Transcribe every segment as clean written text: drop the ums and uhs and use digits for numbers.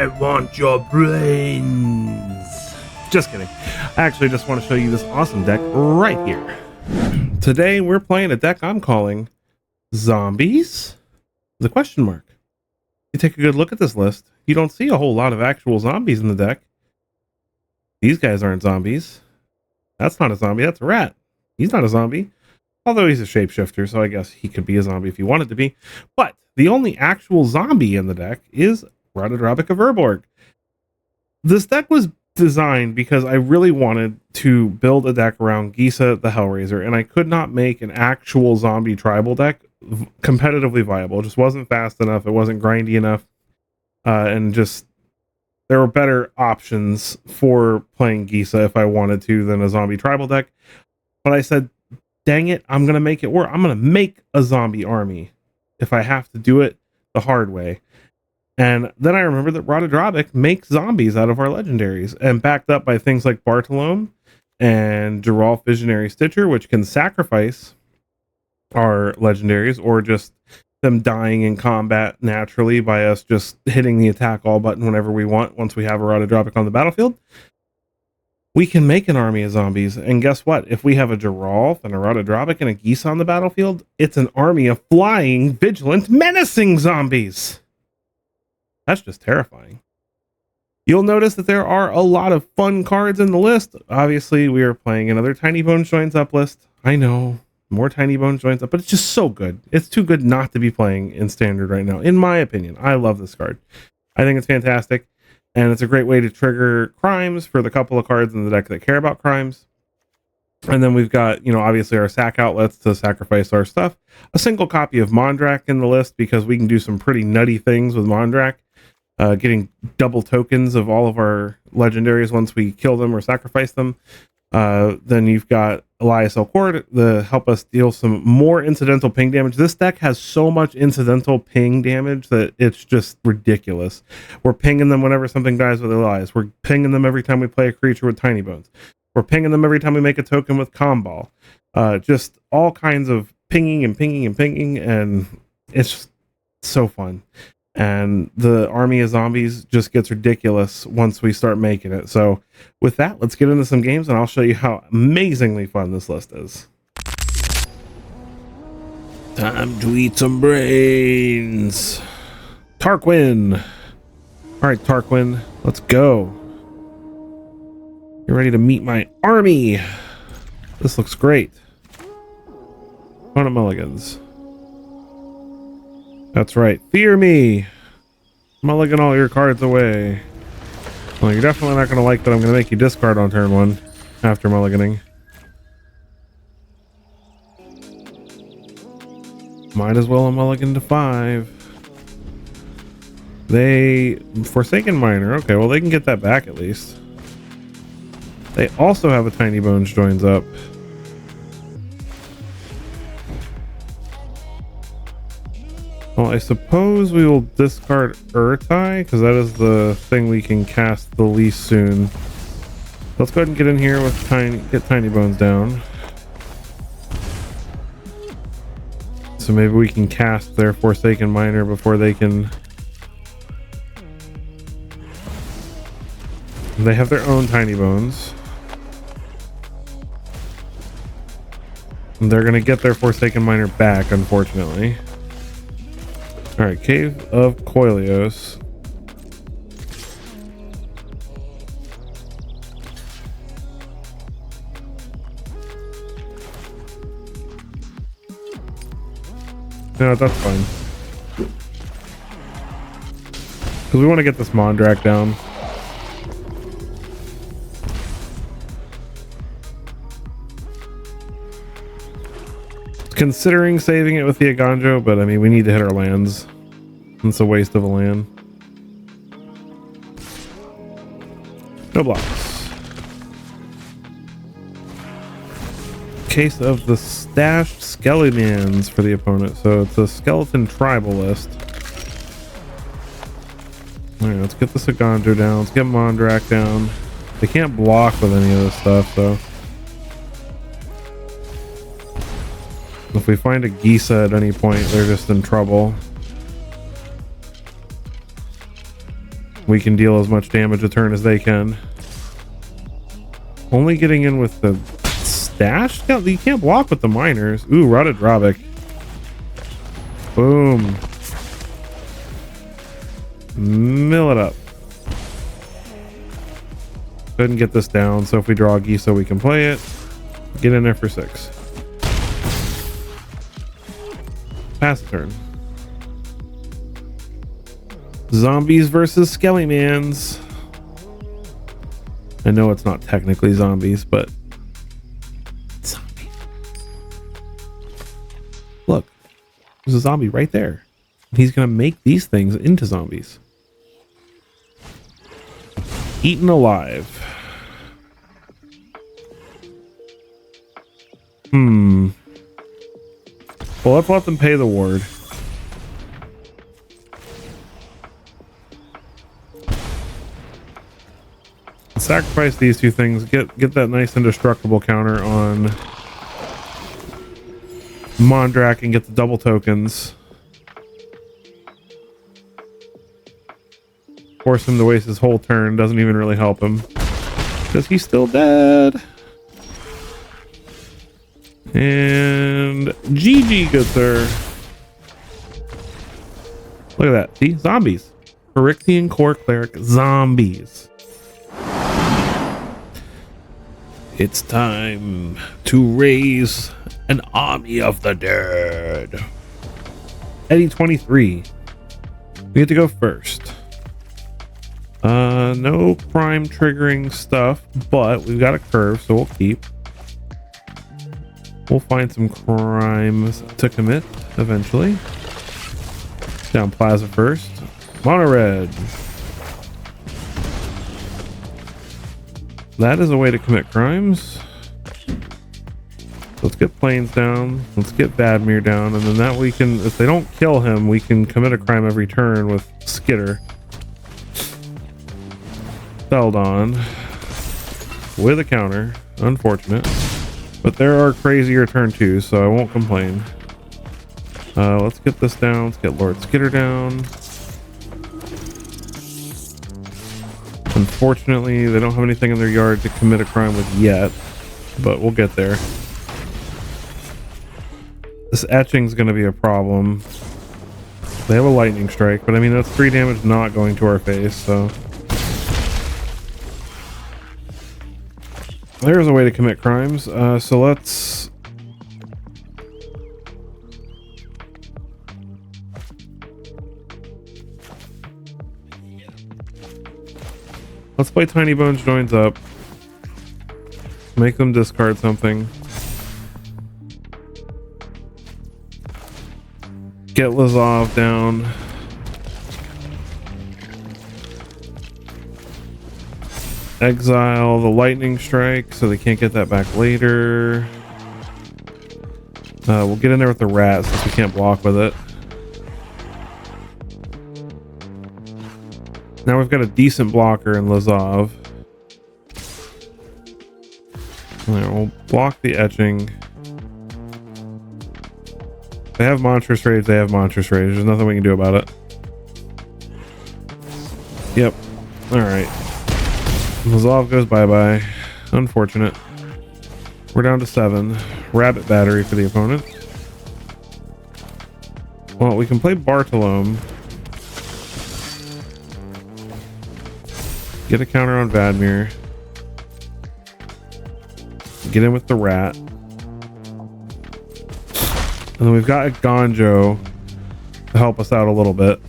I want your brains. Just kidding. I actually just want to show you this awesome deck right here. Today we're playing a deck I'm calling Zombies? The question mark. You take a good look at this list, you don't see a whole lot of actual zombies in the deck. These guys aren't zombies. That's not a zombie, that's a rat. He's not a zombie. Although he's a shapeshifter, so I guess he could be a zombie if he wanted to be. But the only actual zombie in the deck is Ratadrabik of Urborg. This deck was designed because I really wanted to build a deck around Gisa the Hellraiser, and I could not make an actual zombie tribal deck competitively viable. It just wasn't fast enough, it wasn't grindy enough, and just there were better options for playing Gisa if I wanted to than a zombie tribal deck. But I said, dang it, I'm going to make it work. I'm going to make a zombie army if I have to do it the hard way. And then I remembered that Ratadrabik makes zombies out of our legendaries, and backed up by things like Bartolome and Geralf Visionary Stitcher, which can sacrifice our legendaries or just them dying in combat naturally by us just hitting the attack all button whenever we want once we have a Ratadrabik on the battlefield. We can make an army of zombies, and guess what? If we have a Geralf and a Ratadrabik and a Gisa on the battlefield, it's an army of flying, vigilant, menacing zombies. That's just terrifying. You'll notice that there are a lot of fun cards in the list. Obviously, we are playing another Tiny Bones Joins Up list. I know, more Tiny Bones Joins Up, but it's just so good. It's too good not to be playing in Standard right now, in my opinion. I love this card. I think it's fantastic, and it's a great way to trigger crimes for the couple of cards in the deck that care about crimes. And then we've got, obviously our sack outlets to sacrifice our stuff. A single copy of Mondrak in the list because we can do some pretty nutty things with Mondrak. Getting double tokens of all of our legendaries once we kill them or sacrifice them. Then you've got Elias Hoard to help us deal some more incidental ping damage. This deck has so much incidental ping damage that it's just ridiculous. We're pinging them whenever something dies with Elias. We're pinging them every time we play a creature with Tiny Bones. We're pinging them every time we make a token with Comball. Just all kinds of pinging, and it's just so fun. And the army of zombies just gets ridiculous once we start making it. So with that, let's get into some games, and I'll show you how amazingly fun this list is. Time to eat some brains. Tarquin. All right, Tarquin, let's go. You're ready to meet my army. This looks great. Ton of mulligans. That's right. Fear me. Mulligan all your cards away. Well, you're definitely not going to like that I'm going to make you discard on turn 1 after mulliganing. Might as well a mulligan to 5. They... Forsaken Miner. Okay, well they can get that back at least. They also have a Tiny Bones Joins Up. Well, I suppose we will discard Urtai, because that is the thing we can cast the least soon. Let's go ahead and get in here with get Tiny Bones down. So maybe we can cast their Forsaken Miner before they can... They have their own Tiny Bones. And they're going to get their Forsaken Miner back, unfortunately. Alright, Cave of Coilios. No, that's fine. Because we want to get this Mondrak down. Considering saving it with the Aganjo, but I mean, we need to hit our lands. It's a waste of a land. No blocks. Case of the stashed Skelemans for the opponent. So it's a skeleton tribal list. Alright, let's get this Aganjo down. Let's get Mondrak down. They can't block with any of this stuff, though. If we find a Gisa at any point, they're just in trouble. We can deal as much damage a turn as they can. Only getting in with the stash? You can't block with the miners. Ooh, Ratadrabik. Boom. Mill it up. Couldn't get this down, so if we draw a Gisa, we can play it. Get in there for 6. Pass the turn. Zombies versus Skelemans. I know it's not technically zombies, but zombies. Look, there's a zombie right there. He's gonna make these things into zombies. Eaten alive. Well, let's let them pay the ward. Sacrifice these two things. Get that nice indestructible counter on Mondrak and get the double tokens. Force him to waste his whole turn. Doesn't even really help him because he's still dead. And GG, good sir. Look at that. See? Zombies. Phyrexian Core Cleric zombies. It's time to raise an army of the dead. Eddie 23. We get to go first. No crime triggering stuff, but we've got a curve, so we'll keep. We'll find some crimes to commit eventually. Down Plaza first. Mono red. That is a way to commit crimes. Let's get Plains down. Let's get Vadmir down. And then that we can, if they don't kill him, we can commit a crime every turn with Skitter. Feldon. With a counter. Unfortunate. But there are crazier turn 2s, so I won't complain. Let's get this down. Let's get Lord Skitter down. Unfortunately, they don't have anything in their yard to commit a crime with yet, but we'll get there. This etching's going to be a problem. They have a lightning strike, but I mean, that's 3 damage not going to our face, so. There's a way to commit crimes. So let's play Tiny Bones joins up. Make them discard something. Get Lazov down. Exile the lightning strike so they can't get that back later. We'll get in there with the rat since we can't block with it. Now we've got a decent blocker in Lazov. Alright, we'll block the etching. They have Monstrous Rage, they have Monstrous Rage. There's nothing we can do about it. Yep. Alright. Lazov goes bye-bye. Unfortunate. We're down to 7. Rabbit Battery for the opponent. Well, we can play Bartolome. Get a counter on Vadmir. Get in with the rat. And then we've got a Gonjo to help us out a little bit.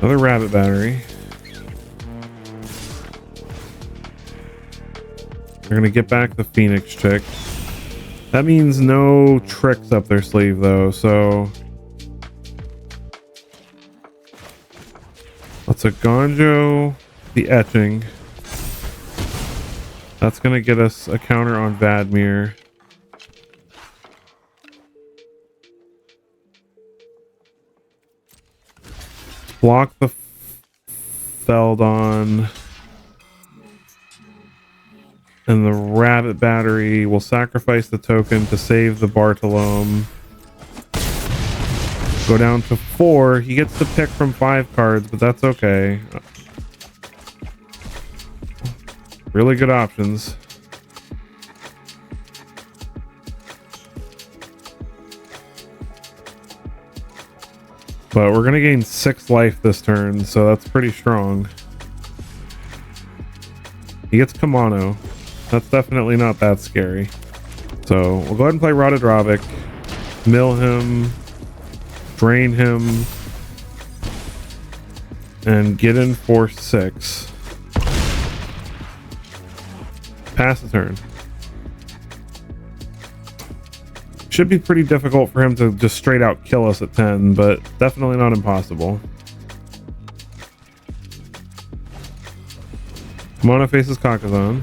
Another Rabbit Battery. We're gonna get back the Phoenix chick. That means no tricks up their sleeve though, so let's a Gonjo the etching. That's gonna get us a counter on Vadmir. Block the Feldon. And the Rabbit Battery will sacrifice the token to save the Bartolome. Go down to 4. He gets to pick from 5 cards, but that's okay. Really good options. But we're going to gain 6 life this turn, so that's pretty strong. He gets Kamano. That's definitely not that scary. So we'll go ahead and play Ratadrabik. Mill him. Drain him. And get in for 6. Pass the turn. Should be pretty difficult for him to just straight out kill us at 10, but definitely not impossible. Mono faces Kakazan.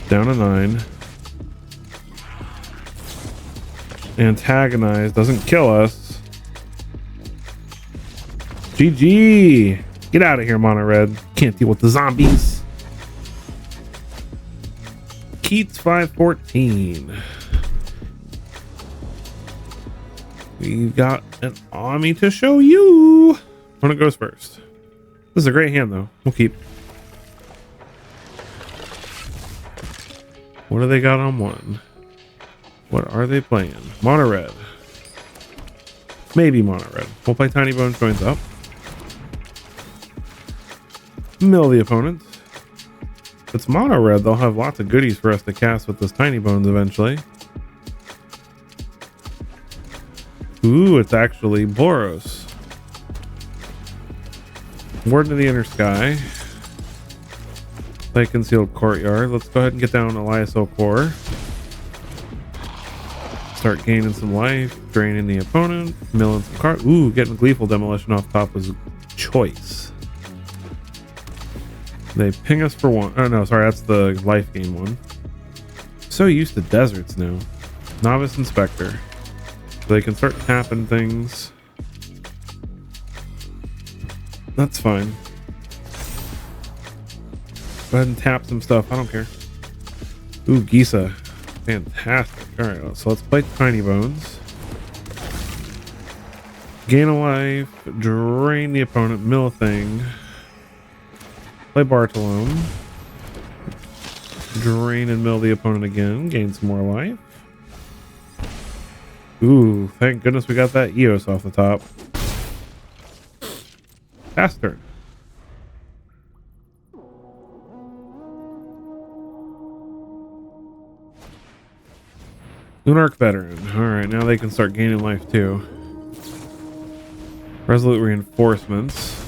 Down to 9. Antagonize. Doesn't kill us. GG! Get out of here, Mono Red. Can't deal with the zombies. Keats 514. We've got an Ami to show you. Opponent goes first. This is a great hand, though. We'll keep. What do they got on 1? What are they playing? Mono Red. Maybe Mono Red. We'll play Tiny Bones joins up. Mill the opponent. If it's Mono Red, they'll have lots of goodies for us to cast with this Tiny Bones eventually. Ooh, it's actually Boros. Warden of the Inner Sky. Play Concealed Courtyard. Let's go ahead and get down Elias Core. Start gaining some life, draining the opponent, milling some cards. Ooh, getting Gleeful Demolition off top was choice. They ping us for 1. Oh no, sorry, that's the life gain one. So used to deserts now. Novice Inspector. So they can start tapping things. That's fine. Go ahead and tap some stuff. I don't care. Ooh, Gisa. Fantastic. Alright, so let's play Tiny Bones. Gain a life. Drain the opponent. Mill a thing. Play Bartolome. Drain and mill the opponent again. Gain some more life. Ooh, thank goodness we got that Eos off the top. Faster. Lunarch Veteran. Alright, now they can start gaining life too. Resolute Reinforcements.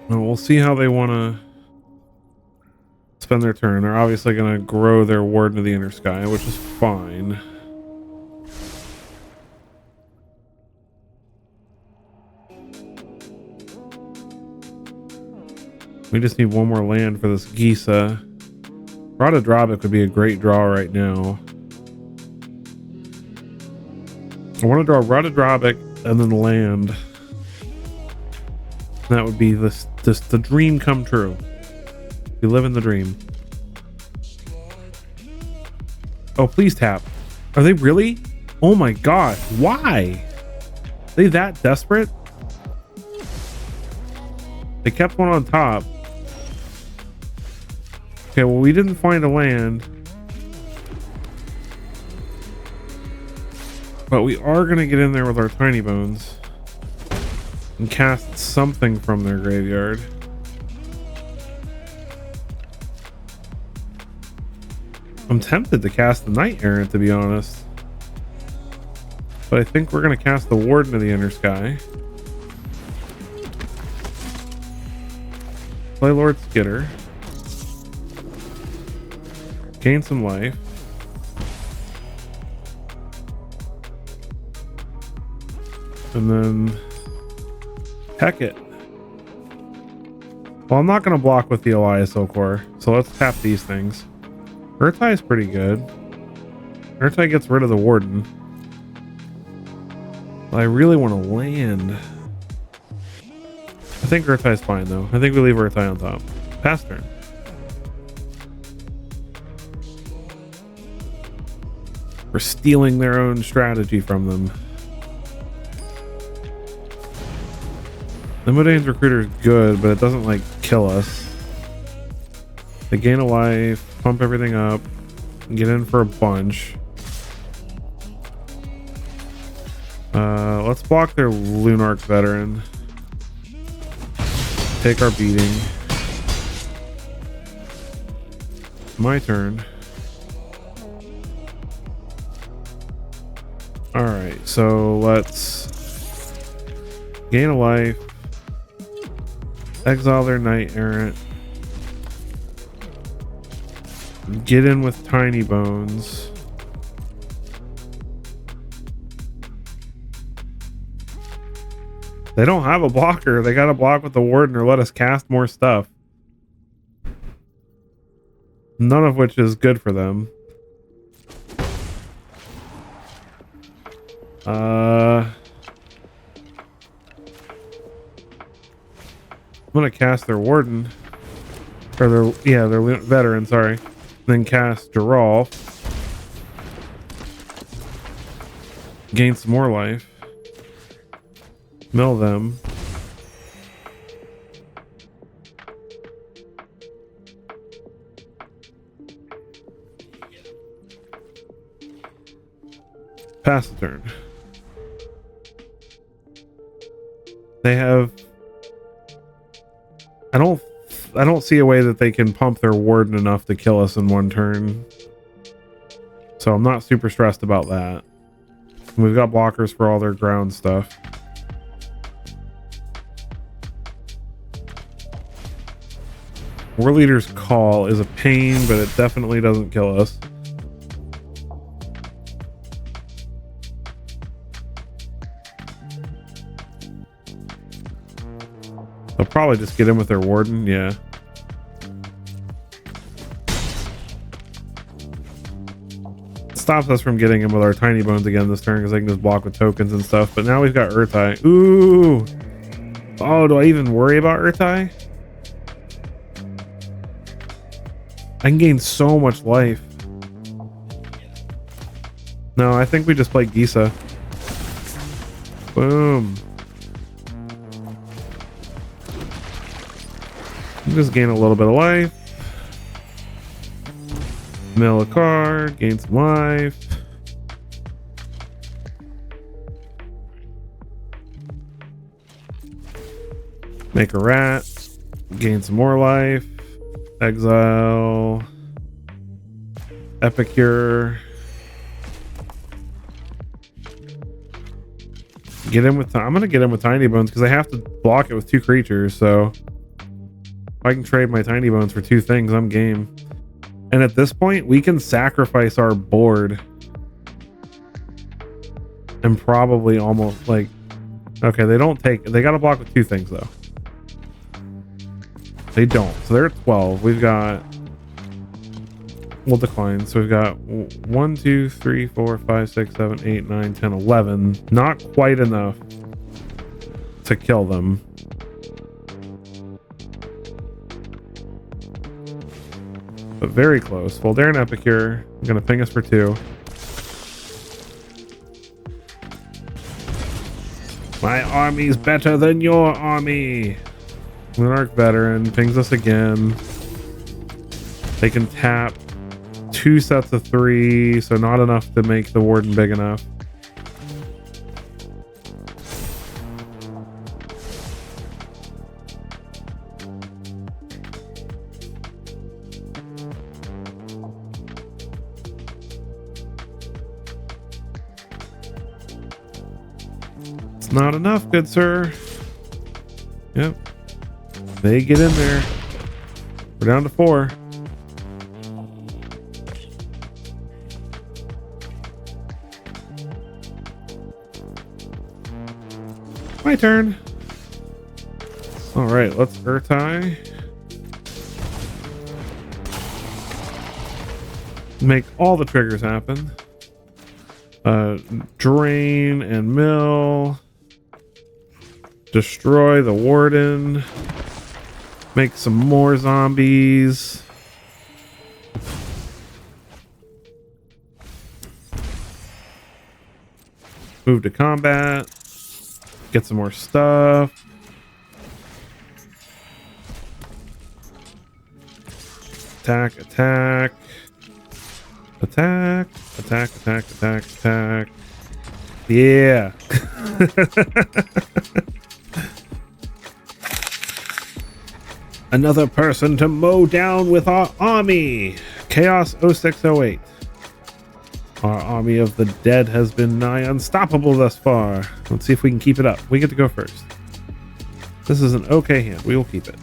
Well, we'll see how they want to spend their turn. They're obviously going to grow their Warden of the Inner Sky, which is fine. We just need one more land for this Gisa. Ratadrabik would be a great draw right now. I want to draw Ratadrabik and then land. That would be the dream come true. We live in the dream. Oh, please tap. Are they really? Oh my god. Why? Are they that desperate? They kept one on top. Okay, well, we didn't find a land. But we are going to get in there with our Tiny Bones and cast something from their graveyard. I'm tempted to cast the Knight Errant, to be honest. But I think we're going to cast the Warden of the Inner Sky. Play Lord Skitter. Gain some life. And then heck it. Well, I'm not going to block with the Elias Core, so let's tap these things. Urtai is pretty good. Urtai gets rid of the Warden. But I really want to land. I think Urtai's fine, though. I think we leave Urtai on top. Pass turn. We're stealing their own strategy from them. The Modane's Recruiter is good, but it doesn't like kill us. They gain a life, pump everything up, get in for a bunch. Let's block their Lunarch Veteran. Take our beating. My turn. Alright, so let's gain a life. Exile their Knight Errant. Get in with Tiny Bones. They don't have a blocker. They got to block with the Warden or let us cast more stuff. None of which is good for them. I'm gonna cast their Warden. Or their Veteran, sorry. Then cast Geralf. Gain some more life. Mill them. Pass the turn. They have... I don't see a way that they can pump their Warden enough to kill us in one turn. So I'm not super stressed about that. We've got blockers for all their ground stuff. War Leader's Call is a pain, but it definitely doesn't kill us. They'll probably just get in with their Warden, yeah. It stops us from getting in with our Tiny Bones again this turn because they can just block with tokens and stuff. But now we've got Urtai. Ooh! Oh, do I even worry about Urtai? I can gain so much life. No, I think we just play Gisa. Boom. Just gain a little bit of life. Mill a card, gain some life. Make a rat, gain some more life. Exile. Epicure. Get in with... I'm going to get in with Tiny Bones because I have to block it with 2 creatures, so... If I can trade my Tiny Bones for 2 things, I'm game. And at this point, we can sacrifice our board. And probably almost, like... Okay, they don't take... They got to block with 2 things, though. They don't. So they're at 12. We've got... We'll decline. So we've got 1, 2, 3, 4, 5, 6, 7, 8, 9, 10, 11. Not quite enough to kill them. But very close. Well, they're an Epicure. I'm going to ping us for 2. My army's better than your army. Lunarch Veteran pings us again. They can tap 2 sets of 3, so not enough to make the Warden big enough. It's not enough, good sir. Yep. They get in there. We're down to 4. My turn. All right, let's Urtai. Make all the triggers happen. Drain and mill. Destroy the Warden. Make some more zombies. Move to combat. Get some more stuff. Attack, attack. Attack, attack, attack, attack, attack. Yeah. Another person to mow down with our army. Chaos 0608. Our army of the dead has been nigh unstoppable thus far. Let's see if we can keep it up. We get to go first. This is an okay hand. We will keep it.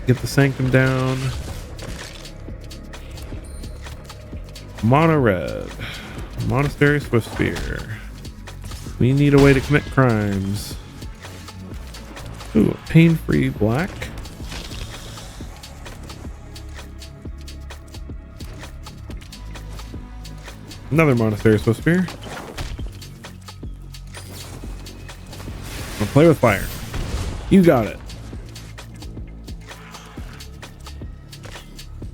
Get the Sanctum down. Mono red. Monastery Swift Spear. We need a way to commit crimes. Ooh, pain-free black. Another Monastery Swift Spear. I'll play with fire. You got it.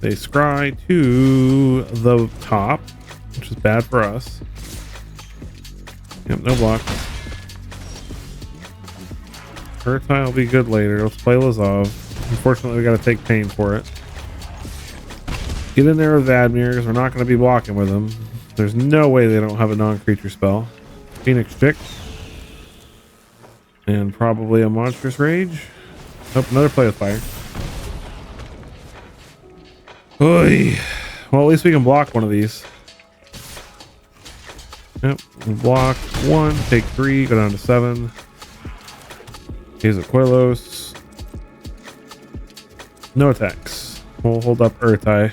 They scry to the top, which is bad for us. Yep, no block. Urtai will be good later. Let's play Lazov. Unfortunately, we got to take pain for it. Get in there with Vadmir, because we're not going to be blocking with them. There's no way they don't have a non-creature spell. Phoenix Chick. And probably a Monstrous Rage. Oh, another play with fire. Oy. Well, at least we can block one of these. Yep, block 1, take 3, go down to 7. Here's a Quellos. No attacks. We'll hold up Urtai.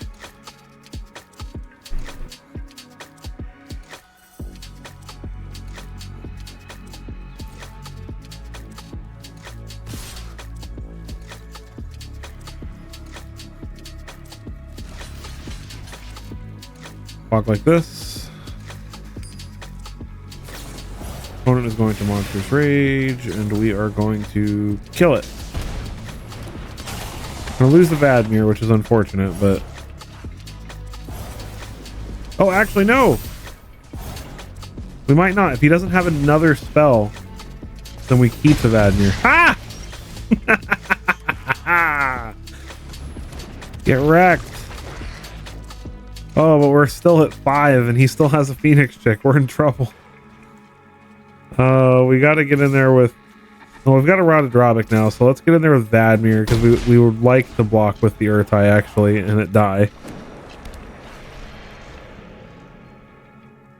Walk like this. Opponent is going to Monstrous Rage, and we are going to kill it. I'm gonna lose the Vadmir, which is unfortunate, but... Oh, actually, no! We might not. If he doesn't have another spell, then we keep the Vadmir. Ha! Get wrecked. Oh, but we're still at 5, and he still has a Phoenix Chick. We're in trouble. We got to get in there with... Oh, we've got a Ratadrabik now, so let's get in there with Vadmir, because we would like to block with the Urtai, actually, and it die.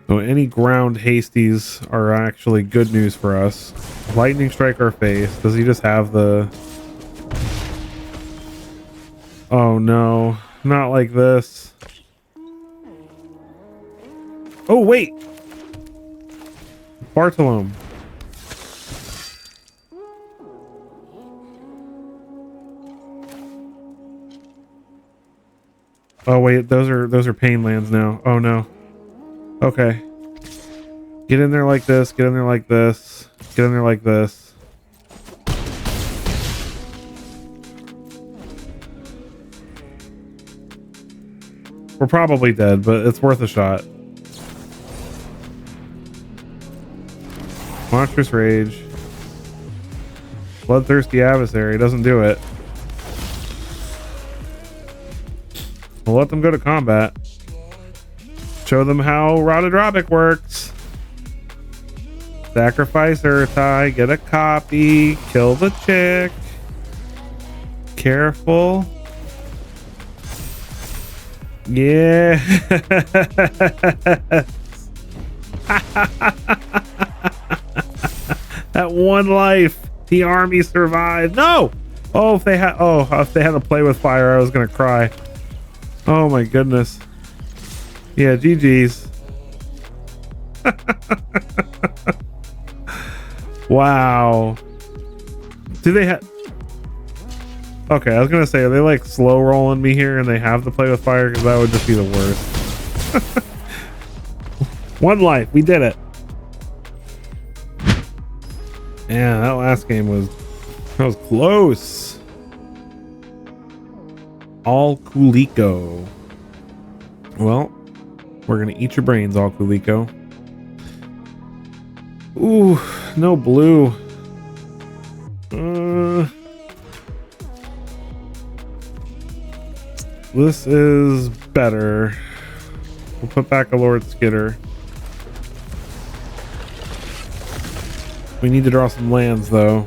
So any ground hasties are actually good news for us. Lightning strike our face. Does he just have the... Oh, no. Not like this. Oh, wait! Bartolome. Oh, wait, those are pain lands now. Oh, no. Okay. Get in there like this, get in there like this, get in there like this. We're probably dead, but it's worth a shot. Monstrous Rage. Bloodthirsty Adversary doesn't do it. We'll let them go to combat. Show them how Ratadrabik works. Sacrifice Urtai, get a copy, kill the chick. Careful. Yeah. That one life, the army survived. No! Oh, if they had to play with fire, I was gonna cry. Oh my goodness. Yeah, GG's. Wow. Do they have... Okay, I was gonna say, are they like slow rolling me here and they have to play with fire? Because that would just be the worst. One life, we did it. Yeah, that last game was close. All Kuliko. Well, we're gonna eat your brains, All Kuliko. Ooh, no blue. This is better. We'll put back a Lord Skitter. We need to draw some lands, though.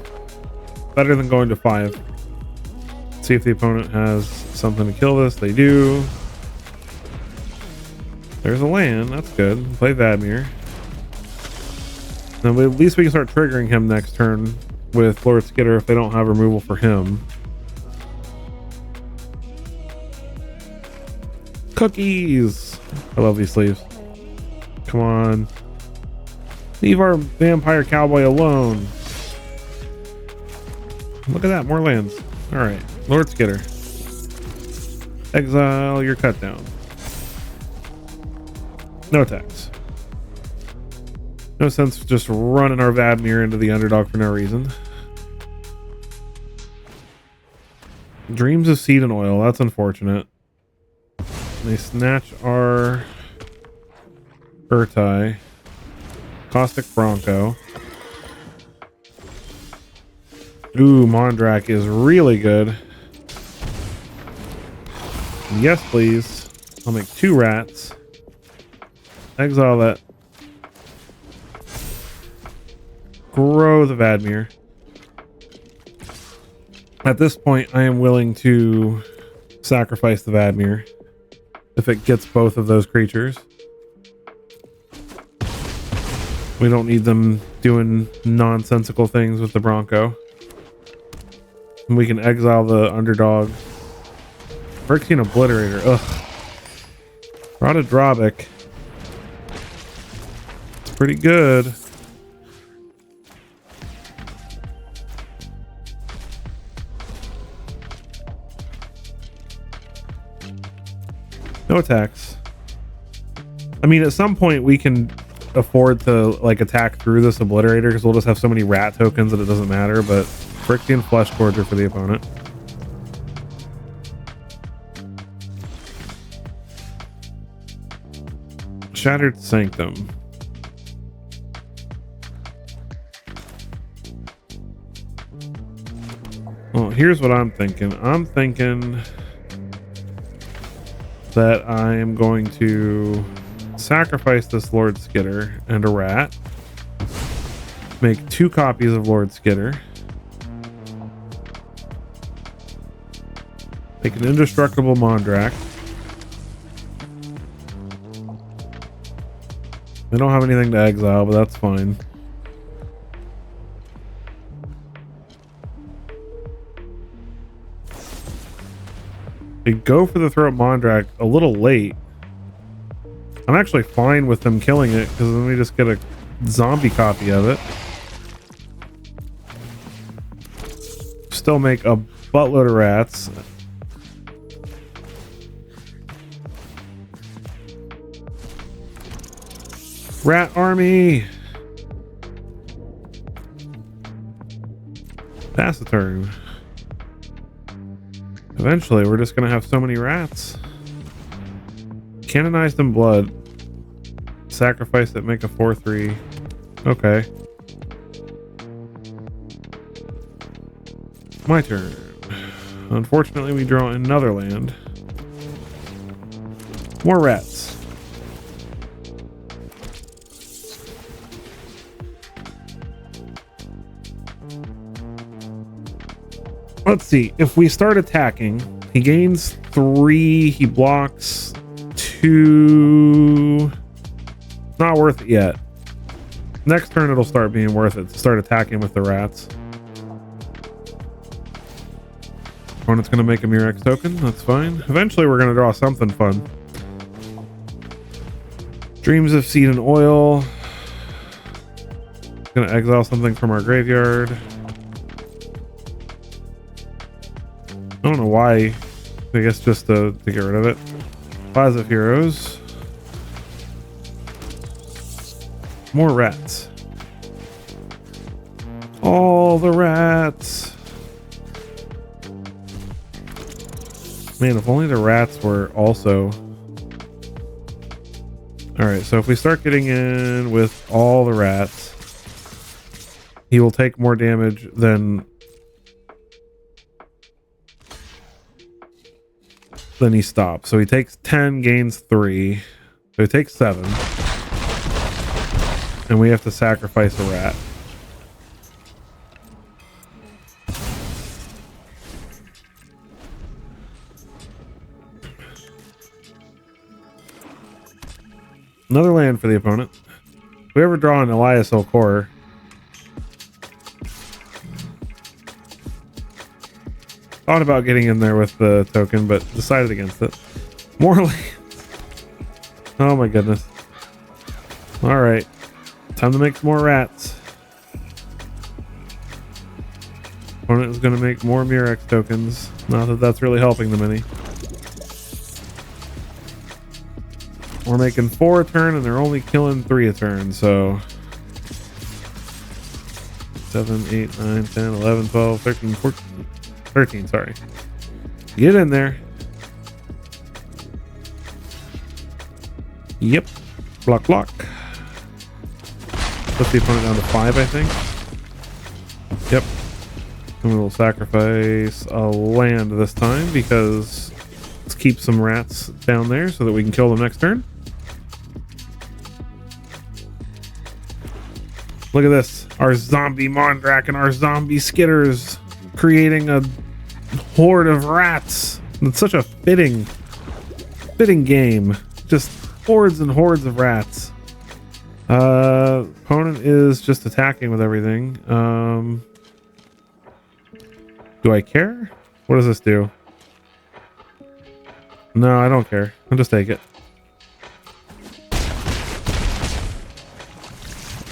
Better than going to 5. See if the opponent has something to kill this. They do. There's a land. That's good. Play Vadmir. Then at least we can start triggering him next turn with Lord Skitter if they don't have removal for him. Cookies! I love these sleeves. Come on. Leave our vampire cowboy alone. Look at that, more lands. Alright, Lord Skitter. Exile your cut down. No attacks. No sense just running our Vadmir into the underdog for no reason. Dreams of Seed and Oil, that's unfortunate. They snatch our Urtai. Caustic Bronco. Ooh, Mondrak is really good. Yes, please. I'll make 2 rats. Exile that. Grow the Vadmir. At this point, I am willing to sacrifice the Vadmir if it gets both of those creatures. We don't need them doing nonsensical things with the Bronco. And we can exile the underdog. Phyrexian Obliterator. Ugh. Ratadrabik. It's pretty good. No attacks. I mean, at some point we can afford to like attack through this Obliterator because we'll just have so many rat tokens that it doesn't matter, but Phyrexian Flesh Gorger for the opponent. Shattered Sanctum. Well, here's what I'm thinking. I'm thinking that I am going to sacrifice this Lord Skitter and a rat. Make 2 copies of Lord Skitter. Make an indestructible Mondrak. I don't have anything to exile, but that's fine. They go for the Throat Mondrak a little late. I'm actually fine with them killing it because then we just get a zombie copy of it. Still make a buttload of rats. Rat army! Pass the turn. Eventually, we're just gonna have so many rats. Canonized in Blood. Sacrifice that, make a 4/3. Okay. My turn. Unfortunately, we draw another land. More rats. Let's see. If we start attacking, he gains 3. He blocks 2. Not worth it yet. Next turn, it'll start being worth it to start attacking with the rats. Opponent's going to make a Murex token. That's fine. Eventually, we're going to draw something fun. Dreams of Seed and Oil. Going to exile something from our graveyard. I don't know why. I guess just to get rid of it. Plaza of Heroes. More rats. All the rats. Man, if only the rats were also... Alright, so if we start getting in with all the rats... he will take more damage than he stops. So he takes 10, gains 3. So he takes 7. And we have to sacrifice a rat. Another land for the opponent. If we ever draw an Elias Core, thought about getting in there with the token, but decided against it. More lands. Oh my goodness. Alright. Time to make some more rats. Opponent is going to make more Murex tokens. Not that that's really helping them any. We're making 4 a turn, and they're only killing 3 a turn, so 7, 8, 9, 10, 11, 12, 13, 14, 13, sorry. Get in there. Yep. Block, block. Put the opponent down to 5, I think. Yep. And we will sacrifice a land this time, because let's keep some rats down there so that we can kill them next turn. Look at this. Our zombie Mondrak and our zombie Skitters creating a horde of rats. It's such a fitting game. Just hordes and hordes of rats. Opponent is just attacking with everything. Do I care? What does this do? No, I don't care. I'll just take it.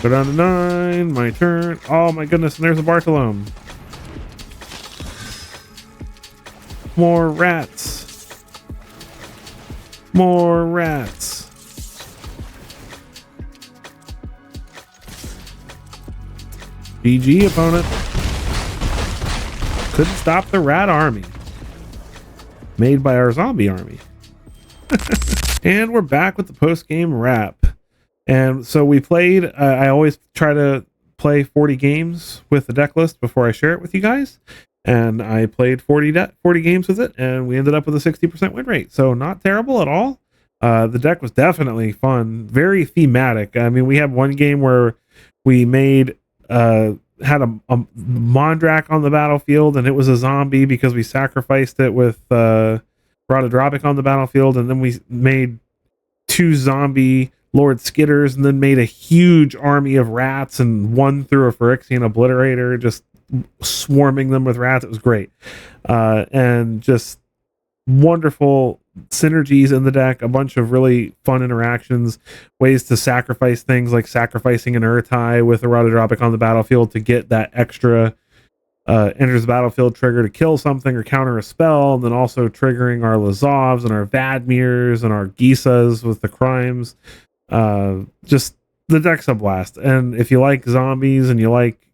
Go down to 9. My turn. Oh my goodness, and there's a Bartolome. More rats. More rats. GG, opponent. Couldn't stop the rat army. Made by our zombie army. And we're back with the post-game wrap. And so we played, I always try to play 40 games with the deck list before I share it with you guys. And I played 40 games with it, and we ended up with a 60% win rate. So not terrible at all. The deck was definitely fun, very thematic. I mean, we had one game where we made, had a Mondrak on the battlefield, and it was a zombie because we sacrificed it with Ratadrabik on the battlefield, and then we made 2 zombie Lord Skitters, and then made a huge army of rats and one through a Phyrexian Obliterator, just swarming them with rats. It was great. And just wonderful synergies in the deck, a bunch of really fun interactions, ways to sacrifice things like sacrificing an Urtai with a Ratadrabik on the battlefield to get that extra enters the battlefield trigger to kill something or counter a spell, and then also triggering our Lazovs and our Vadmirs and our Gisas with the crimes. Just the deck's a blast. And if you like zombies and you like,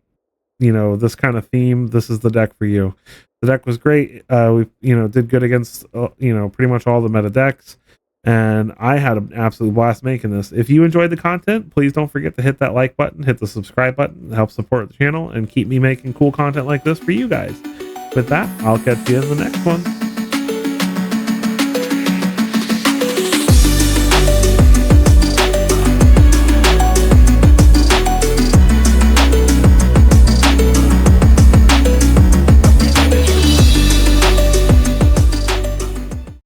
you know, this kind of theme, this is the deck for you. The deck was great. We, you know, did good against, you know, pretty much all the meta decks. And I had an absolute blast making this. If you enjoyed the content, please don't forget to hit that like button, hit the subscribe button, help support the channel, and keep me making cool content like this for you guys. With that, I'll catch you in the next one.